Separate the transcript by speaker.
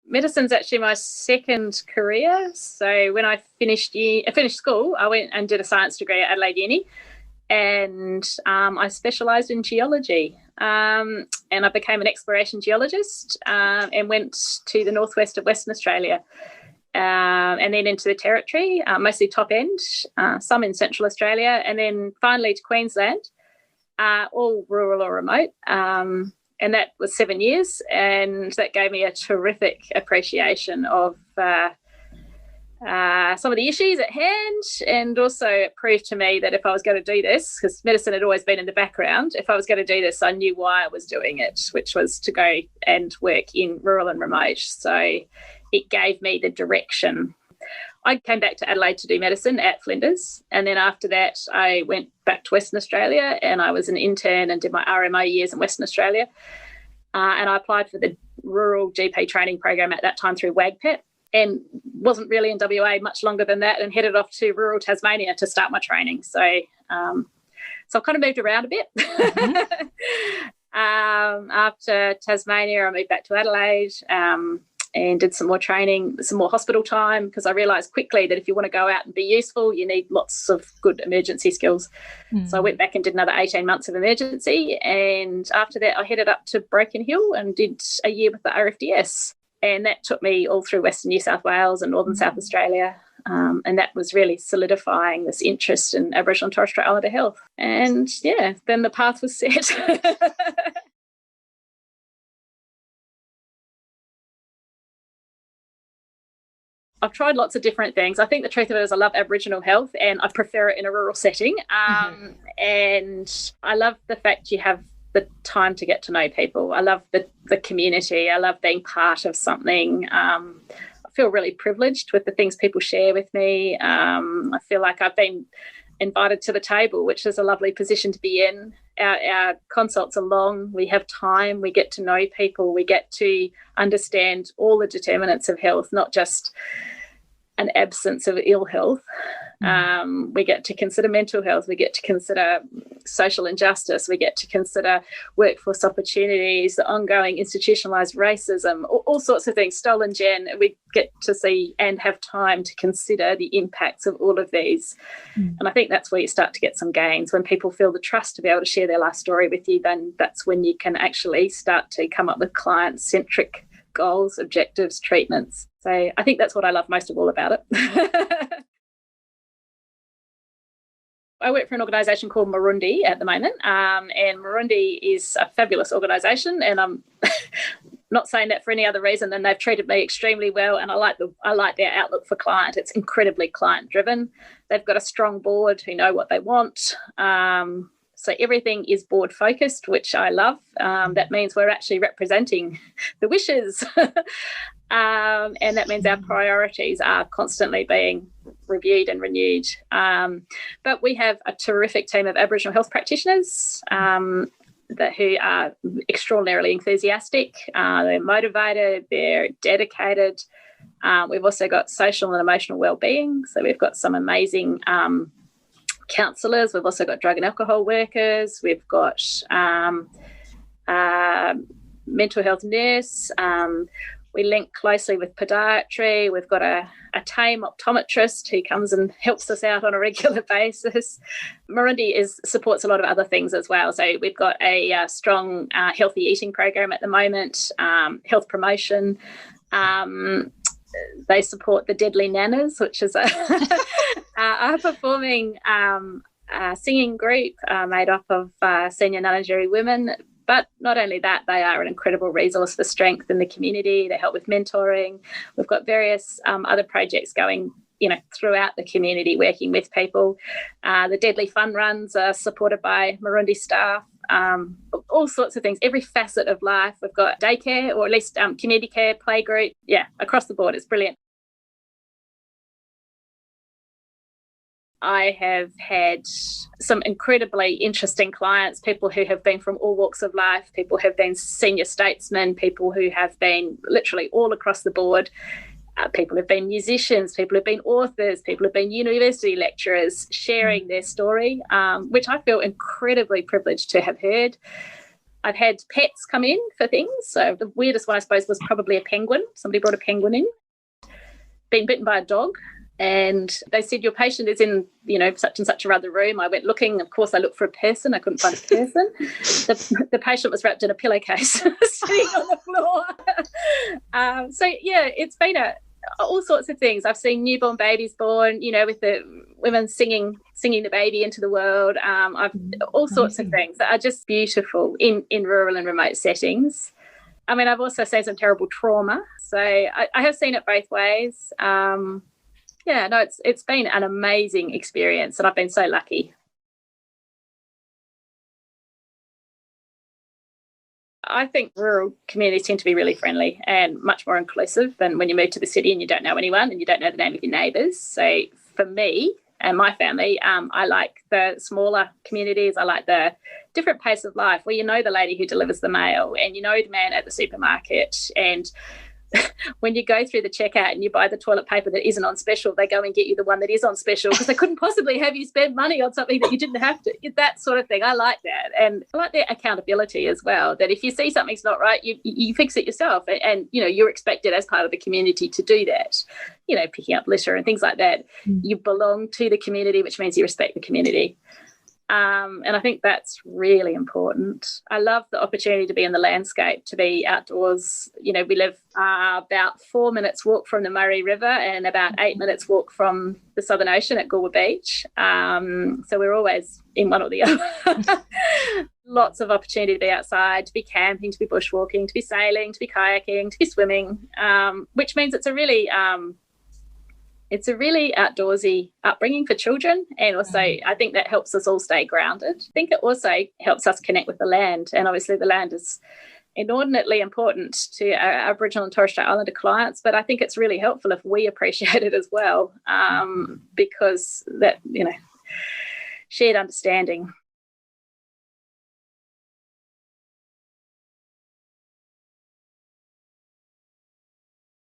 Speaker 1: medicine's actually my second career. So when I finished school, I went and did a science degree at Adelaide Uni, and I specialised in geology. And I became an exploration geologist and went to the northwest of Western Australia and then into the Territory, mostly top end, some in Central Australia, and then finally to Queensland, all rural or remote. And that was 7 years, and that gave me a terrific appreciation of some of the issues at hand, and also it proved to me that if I was going to do this, because medicine had always been in the background, if I was going to do this, I knew why I was doing it, which was to go and work in rural and remote. So it gave me the direction. I came back to Adelaide to do medicine at Flinders, and then after that I went back to Western Australia and I was an intern and did my RMO years in Western Australia, and I applied for the rural GP training program at that time through WAGPET, and wasn't really in WA much longer than that, and headed off to rural Tasmania to start my training. So I've kind of moved around a bit. Mm-hmm. After Tasmania, I moved back to Adelaide and did some more training, some more hospital time, because I realised quickly that if you want to go out and be useful, you need lots of good emergency skills. Mm. So I went back and did another 18 months of emergency, and after that I headed up to Broken Hill and did a year with the RFDS. And that took me all through Western New South Wales and Northern South Australia. And that was really solidifying this interest in Aboriginal and Torres Strait Islander health. And, yeah, then the path was set. I've tried lots of different things. I think the truth of it is I love Aboriginal health and I prefer it in a rural setting. And I love the fact you have the time to get to know people. I love the community. I love being part of something. I feel really privileged with the things people share with me. I feel like I've been invited to the table, which is a lovely position to be in. Our consults are long. We have time. We get to know people. We get to understand all the determinants of health, not just an absence of ill health. We get to consider mental health. We get to consider social injustice. We get to consider workforce opportunities, the ongoing institutionalised racism, all sorts of things, stolen gen. We get to see and have time to consider the impacts of all of these. And I think that's where you start to get some gains. When people feel the trust to be able to share their life story with you, then that's when you can actually start to come up with client-centric goals, objectives, treatments. So I think that's what I love most of all about it. I work for an organisation called Moorundi at the moment, and Moorundi is a fabulous organisation, and I'm not saying that for any other reason than they've treated me extremely well, and I like their outlook for client. It's incredibly client-driven. They've got a strong board who know what they want. So everything is board-focused, which I love. That means we're actually representing the wishes. And that means our priorities are constantly being reviewed and renewed. But we have a terrific team of Aboriginal health practitioners who are extraordinarily enthusiastic. They're motivated, they're dedicated. We've also got social and emotional wellbeing. So we've got some amazing counsellors. We've also got drug and alcohol workers. We've got mental health nurse. We link closely with podiatry. We've got a tame optometrist who comes and helps us out on a regular basis. Moorundi supports a lot of other things as well. So we've got a strong healthy eating program at the moment, health promotion. They support the Deadly Nanas, which is a performing singing group made up of senior Ngarrindjeri women. But not only that, they are an incredible resource for strength in the community. They help with mentoring. We've got various other projects going, throughout the community, working with people. The Deadly Fun Runs are supported by Moorundi staff. All sorts of things, every facet of life. We've got daycare, or at least community care, playgroup. Yeah, across the board, it's brilliant. I have had some incredibly interesting clients, people who have been from all walks of life, people who have been senior statesmen, people who have been literally all across the board. People have been musicians, people have been authors, people have been university lecturers sharing their story, which I feel incredibly privileged to have heard. I've had pets come in for things. So the weirdest one, I suppose, was probably a penguin. Somebody brought a penguin in, been bitten by a dog. And they said, your patient is in, such and such a other room. I went looking. Of course, I looked for a person. I couldn't find a person. The patient was wrapped in a pillowcase sitting on the floor. It's been all sorts of things. I've seen newborn babies born, with the women singing the baby into the world. All sorts of things that are just beautiful in rural and remote settings. I mean, I've also seen some terrible trauma. So I have seen it both ways. It's been an amazing experience, and I've been so lucky. I think rural communities tend to be really friendly and much more inclusive than when you move to the city and you don't know anyone and you don't know the name of your neighbours. So for me and my family, I like the smaller communities. I like the different pace of life where you know the lady who delivers the mail and you know the man at the supermarket, and when you go through the checkout and you buy the toilet paper that isn't on special, they go and get you the one that is on special because they couldn't possibly have you spend money on something that you didn't have to. That sort of thing. I like that. And I like their accountability as well, that if you see something's not right, you fix it yourself. And you're expected as part of the community to do that, picking up litter and things like that. You belong to the community, which means you respect the community. And I think that's really important. I love the opportunity to be in the landscape, to be outdoors. We live about 4 minutes walk from the Murray River and about 8 minutes walk from the Southern Ocean at Goolwa Beach. So we're always in one or the other. Lots of opportunity to be outside, to be camping, to be bushwalking, to be sailing, to be kayaking, to be swimming, which means it's a really outdoorsy upbringing for children. And also I think that helps us all stay grounded. I think it also helps us connect with the land. And obviously the land is inordinately important to our Aboriginal and Torres Strait Islander clients, but I think it's really helpful if we appreciate it as well, because that, shared understanding.